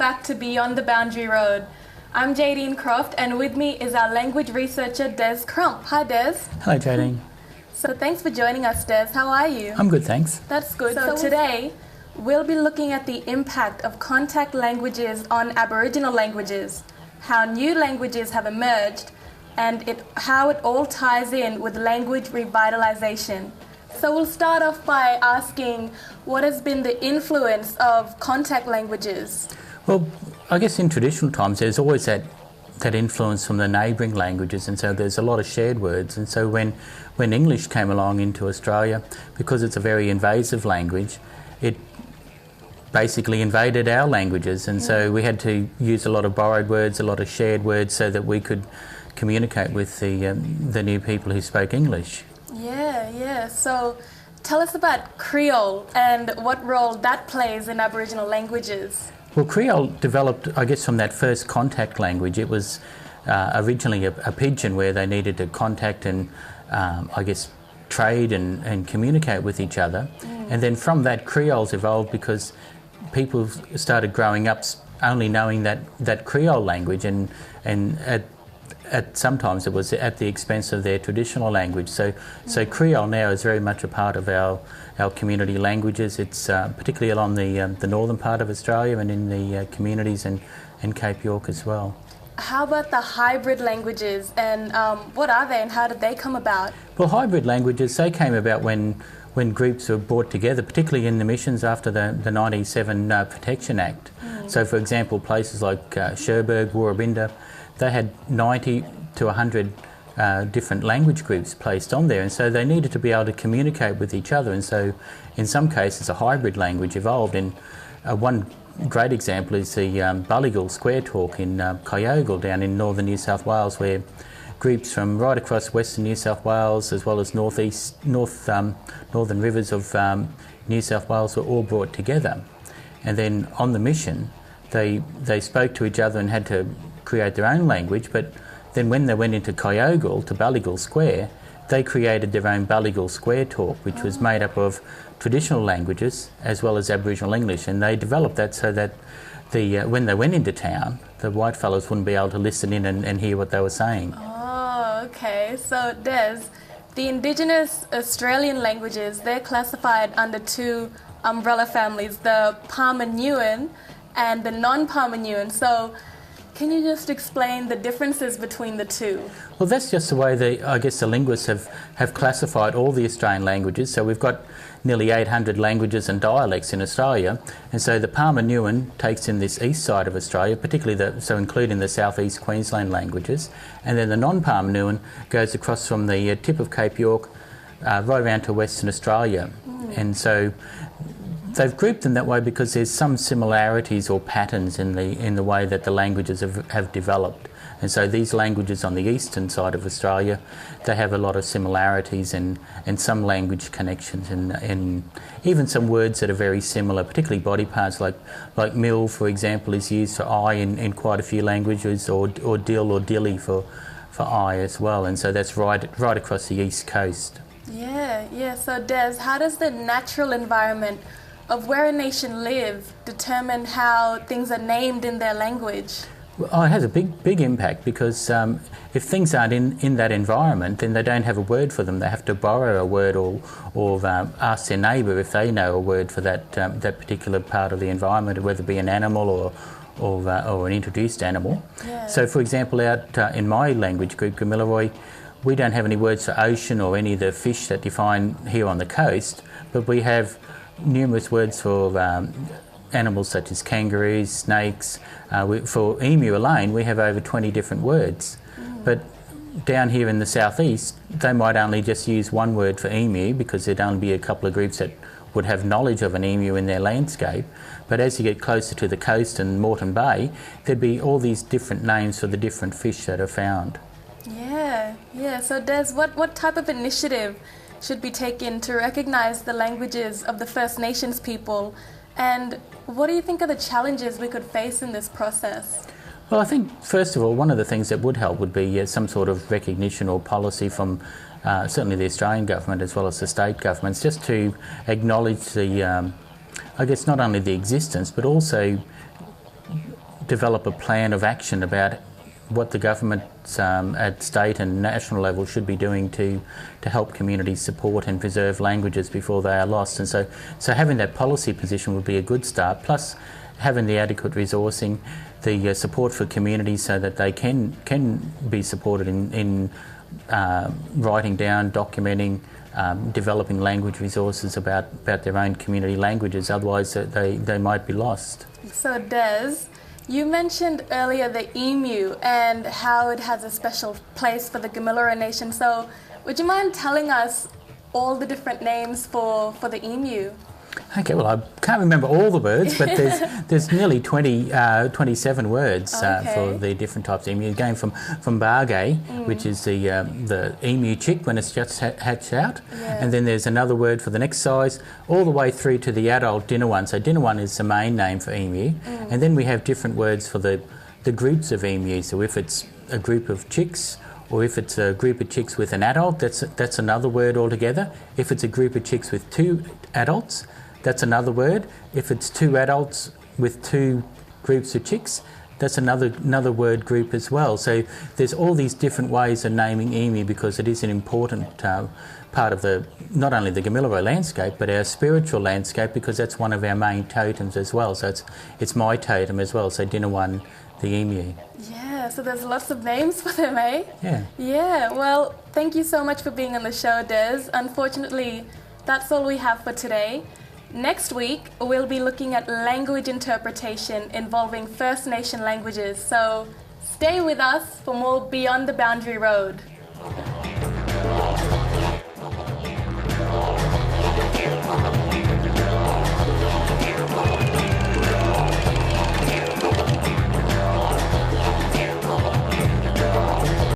back to Beyond the Boundary Road. I'm Jadine Croft, and with me is our language researcher, Des Crump. Hi, Des. Hello, Jadine. So thanks for joining us, Des. How are you? I'm good, thanks. That's good. So today, we'll be looking at the impact of contact languages on Aboriginal languages, how new languages have emerged, and how it all ties in with language revitalisation. So we'll start off by asking, what has been the influence of contact languages? Well, I guess in traditional times there's always that influence from the neighbouring languages, and so there's a lot of shared words. And so when English came along into Australia, because it's a very invasive language, it basically invaded our languages, and so we had to use a lot of borrowed words, a lot of shared words, so that we could communicate with the new people who spoke English. Yeah. So tell us about Creole and what role that plays in Aboriginal languages. Well, Creole developed, I guess, from that first contact language. It was originally a pidgin where they needed to contact and, I guess, trade and communicate with each other. And then from that, Creole's evolved because people started growing up only knowing that Creole language, and sometimes it was at the expense of their traditional language. So Creole now is very much a part of our community languages. It's particularly along the northern part of Australia and in the communities and Cape York as well. How about the hybrid languages, and what are they and how did they come about? Well, hybrid languages, they came about when groups were brought together, particularly in the missions after the 97 Protection Act. So, for example, places like Cherbourg, Bulimba, they had 90 to 100 different language groups placed on there, and so they needed to be able to communicate with each other, and so in some cases a hybrid language evolved. And one great example is the Bulimba Square Talk in Kyogle down in northern New South Wales, where groups from right across western New South Wales as well as northern rivers of New South Wales were all brought together. And then on the mission they spoke to each other and had to create their own language, but then when they went into Kyogle to Bulimba Square, they created their own Bulimba Square Talk, which was made up of traditional languages as well as Aboriginal English, and they developed that so that when they went into town, the white fellows wouldn't be able to listen in and hear what they were saying. Oh, okay. So Des, the Indigenous Australian languages, they're classified under two umbrella families, the Palmer-Neuen and the non-Palmer-Neuen. So can you just explain the differences between the two? Well, that's just the way the linguists have classified all the Australian languages. So we've got nearly 800 languages and dialects in Australia, and so the Palmer-Neuen takes in this east side of Australia, particularly including the southeast Queensland languages, and then the non-Palmer-Neuen goes across from the tip of Cape York right around to Western Australia. And so they've grouped them that way because there's some similarities or patterns in the way that the languages have developed. And so these languages on the eastern side of Australia, they have a lot of similarities and some language connections and even some words that are very similar, particularly body parts like mill, for example, is used for eye in quite a few languages, or dill or dilly for eye as well. And so that's right across the east coast. Yeah. So Des, how does the natural environment of where a nation live determine how things are named in their language? Well, it has a big impact because if things aren't in that environment, then they don't have a word for them. They have to borrow a word or ask their neighbour if they know a word for that particular part of the environment, whether it be an animal or an introduced animal. Yeah. So, for example, out in my language group, Gamilaroi, we don't have any words for ocean or any of the fish that you find here on the coast, but we have numerous words for animals such as kangaroos, snakes. For emu alone, we have over 20 different words. But down here in the southeast, they might only just use one word for emu because there'd only be a couple of groups that would have knowledge of an emu in their landscape. But as you get closer to the coast and Moreton Bay, there'd be all these different names for the different fish that are found. Yeah. So Des, what type of initiative should be taken to recognise the languages of the First Nations people, and what do you think are the challenges we could face in this process? Well, I think first of all, one of the things that would help would be some sort of recognition or policy from certainly the Australian government as well as the state governments, just to acknowledge the, I guess, not only the existence but also develop a plan of action about what the governments at state and national level should be doing to help communities support and preserve languages before they are lost. And so having that policy position would be a good start, plus having the adequate resourcing, the support for communities so that they can be supported in writing down, documenting, developing language resources about their own community languages, otherwise they might be lost. So Des, you mentioned earlier the emu and how it has a special place for the Gamilara Nation. So would you mind telling us all the different names for the emu? Okay, well, I can't remember all the words, but there's nearly 27 words for the different types of emu, going from bargay, which is the emu chick when it's just hatched out, and then there's another word for the next size, all the way through to the adult Dinawan. So Dinawan is the main name for emu, and then we have different words for the groups of emu. So if it's a group of chicks, or if it's a group of chicks with an adult, that's another word altogether. If it's a group of chicks with 2 adults, that's another word. If it's 2 adults with 2 groups of chicks, that's another word group as well. So there's all these different ways of naming emu because it is an important part of not only the Gamilara landscape but our spiritual landscape, because that's one of our main totems as well. So it's my totem as well. So Dinawan, the emu. Yeah, so there's lots of names for them, eh? Yeah. Yeah, well, thank you so much for being on the show, Des. Unfortunately, that's all we have for today. Next week, we'll be looking at language interpretation involving First Nation languages. So stay with us for more Beyond the Boundary Road.